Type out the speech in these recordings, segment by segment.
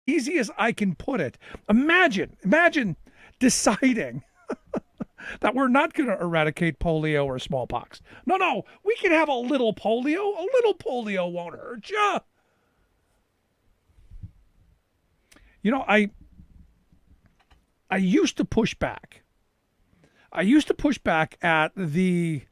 easy as I can put it. Imagine deciding that we're not going to eradicate polio or smallpox. No, we can have a little polio. A little polio won't hurt you. You know, I used to push back. I used to push back at the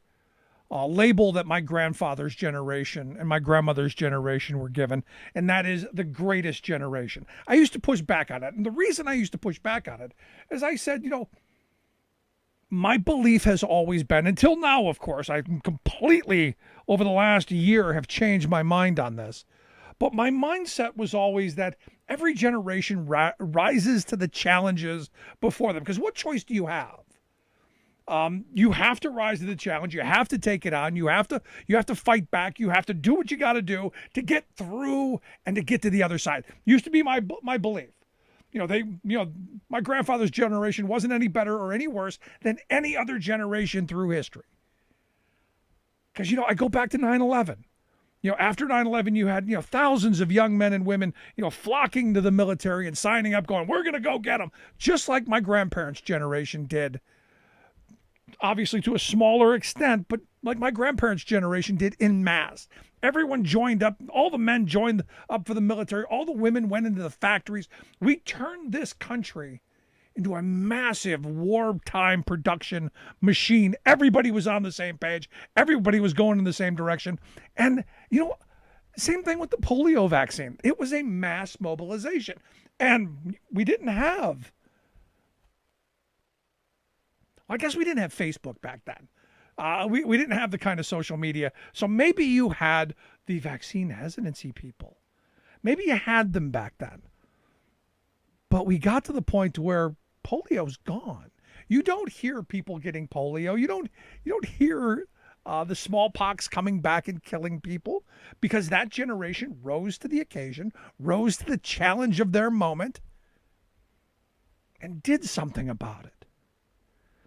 label that my grandfather's generation and my grandmother's generation were given, and that is the greatest generation. I used to push back on it. And the reason I used to push back on it is I said, my belief has always been, until now, of course, I completely, over the last year, have changed my mind on this. But my mindset was always that every generation rises to the challenges before them. Because what choice do you have? You have to rise to the challenge. You have to take it on. You have to fight back. You have to do what you got to do to get through and to get to the other side. Used to be my belief. My grandfather's generation wasn't any better or any worse than any other generation through history. Because I go back to 9/11. After 9/11, you had thousands of young men and women flocking to the military and signing up, going, "We're going to go get them," just like my grandparents' generation did. Obviously to a smaller extent, but like my grandparents' generation did in mass. Everyone joined up. All the men joined up for the military. All the women went into the factories. We turned this country into a massive wartime production machine. Everybody was on the same page. Everybody was going in the same direction. And, same thing with the polio vaccine. It was a mass mobilization. And we didn't have, I guess we didn't have Facebook back then. We didn't have the kind of social media. So maybe you had the vaccine hesitancy people. Maybe you had them back then. But we got to the point where polio's gone. You don't hear people getting polio. You don't hear the smallpox coming back and killing people, because that generation rose to the occasion, rose to the challenge of their moment, and did something about it.